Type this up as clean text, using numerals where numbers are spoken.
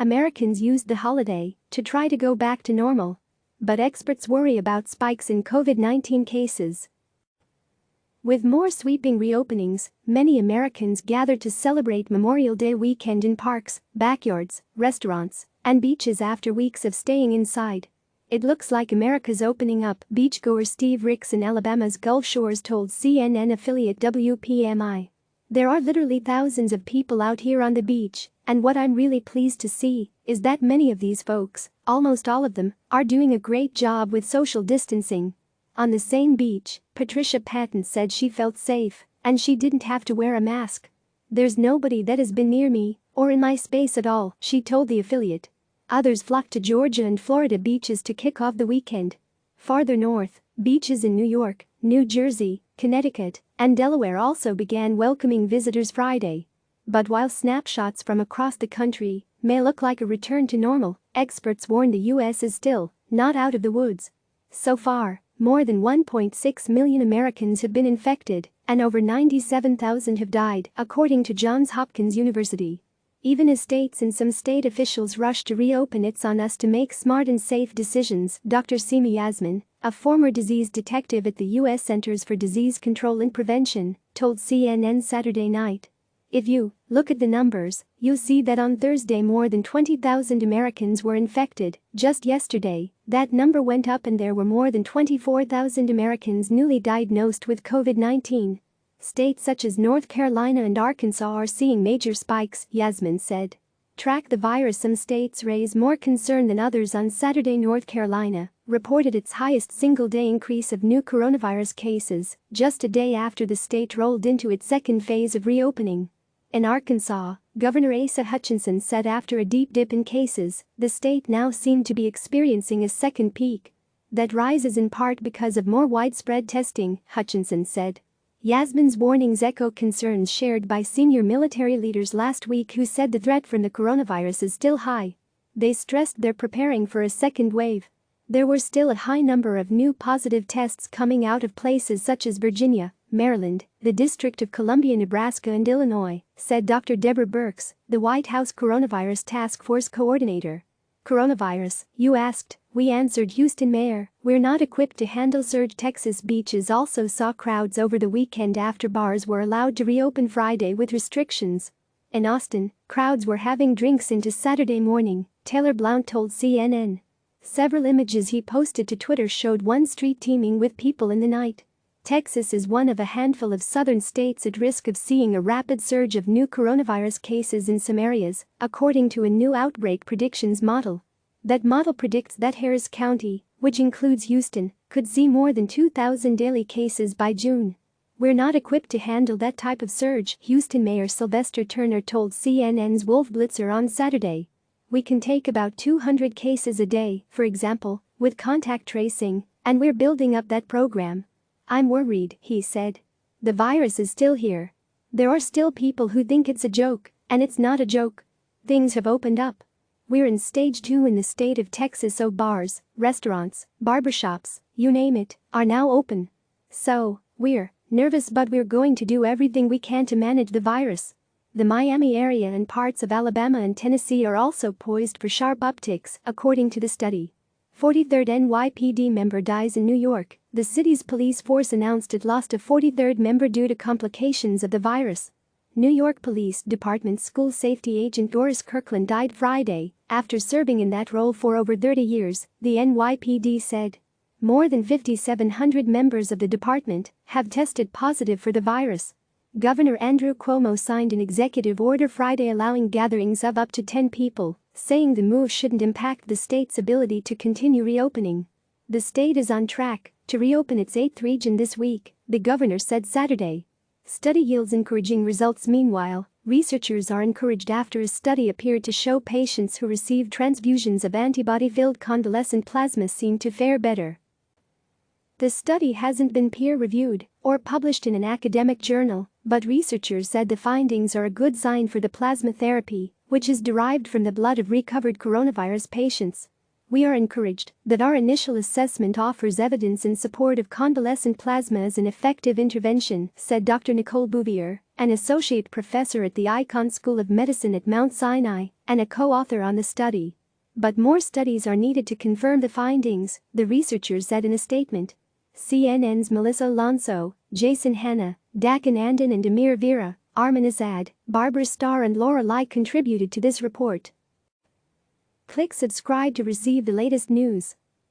Americans used the holiday to try to go back to normal. But experts worry about spikes in COVID-19 cases. With more sweeping reopenings, many Americans gathered to celebrate Memorial Day weekend in parks, backyards, restaurants, and beaches after weeks of staying inside. It looks like America's opening up, beachgoer Steve Ricks in Alabama's Gulf Shores told CNN affiliate WPMI. There are literally thousands of people out here on the beach, and what I'm really pleased to see is that many of these folks, almost all of them, are doing a great job with social distancing. On the same beach, Patricia Patton said she felt safe and she didn't have to wear a mask. There's nobody that has been near me or in my space at all, she told the affiliate. Others flocked to Georgia and Florida beaches to kick off the weekend. Farther north, beaches in New York, New Jersey, Connecticut, and Delaware also began welcoming visitors Friday. But while snapshots from across the country may look like a return to normal, experts warn the U.S. is still not out of the woods. So far, more than 1.6 million Americans have been infected, and over 97,000 have died, according to Johns Hopkins University. Even as states and some state officials rush to reopen, it's on us to make smart and safe decisions, Dr. Seema Yasmin, a former disease detective at the U.S. Centers for Disease Control and Prevention, told CNN Saturday night. If you look at the numbers, you'll see that on Thursday more than 20,000 Americans were infected. Just yesterday, that number went up and there were more than 24,000 Americans newly diagnosed with COVID-19. States such as North Carolina and Arkansas are seeing major spikes, Yasmin said. Track the virus. Some states raise more concern than others. On Saturday, North Carolina reported its highest single-day increase of new coronavirus cases, just a day after the state rolled into its second phase of reopening. In Arkansas, Governor Asa Hutchinson said after a deep dip in cases, the state now seemed to be experiencing a second peak. That rise is in part because of more widespread testing, Hutchinson said. Yasmin's warnings echo concerns shared by senior military leaders last week who said the threat from the coronavirus is still high. They stressed they're preparing for a second wave. There were still a high number of new positive tests coming out of places such as Virginia, Maryland, the District of Columbia, Nebraska, and Illinois, said Dr. Deborah Birx, the White House Coronavirus Task Force coordinator. Coronavirus, you asked, we answered. Houston mayor, we're not equipped to handle surge. Texas beaches also saw crowds over the weekend after bars were allowed to reopen Friday with restrictions. In Austin, crowds were having drinks into Saturday morning, Taylor Blount told CNN. Several images he posted to Twitter showed one street teeming with people in the night. Texas is one of a handful of southern states at risk of seeing a rapid surge of new coronavirus cases in some areas, according to a new outbreak predictions model. That model predicts that Harris County, which includes Houston, could see more than 2,000 daily cases by June. We're not equipped to handle that type of surge, Houston Mayor Sylvester Turner told CNN's Wolf Blitzer on Saturday. We can take about 200 cases a day, for example, with contact tracing, and we're building up that program. I'm worried, he said. The virus is still here. There are still people who think it's a joke, and it's not a joke. Things have opened up. We're in stage 2 in the state of Texas, so bars, restaurants, barbershops, you name it, are now open. So, we're nervous, but we're going to do everything we can to manage the virus. The Miami area and parts of Alabama and Tennessee are also poised for sharp upticks, according to the study. 43rd NYPD member dies in New York. The city's police force announced it lost a 43rd member due to complications of the virus. New York Police Department school safety agent Doris Kirkland died Friday after serving in that role for over 30 years, the NYPD said. More than 5,700 members of the department have tested positive for the virus. Governor Andrew Cuomo signed an executive order Friday allowing gatherings of up to 10 people, saying the move shouldn't impact the state's ability to continue reopening. The state is on track to reopen its 8th region this week, the governor said Saturday. Study yields encouraging results. Meanwhile, researchers are encouraged after a study appeared to show patients who received transfusions of antibody-filled convalescent plasma seem to fare better. The study hasn't been peer-reviewed or published in an academic journal, but researchers said the findings are a good sign for the plasma therapy, which is derived from the blood of recovered coronavirus patients. "We are encouraged that our initial assessment offers evidence in support of convalescent plasma as an effective intervention," said Dr. Nicole Bouvier, an associate professor at the Icahn School of Medicine at Mount Sinai and a co-author on the study. But more studies are needed to confirm the findings, the researchers said in a statement. CNN's Melissa Alonso, Jason Hanna, Dakin Andon and Amir Vera, Armin Azad, Barbara Starr and Laura Lai contributed to this report. Click subscribe to receive the latest news.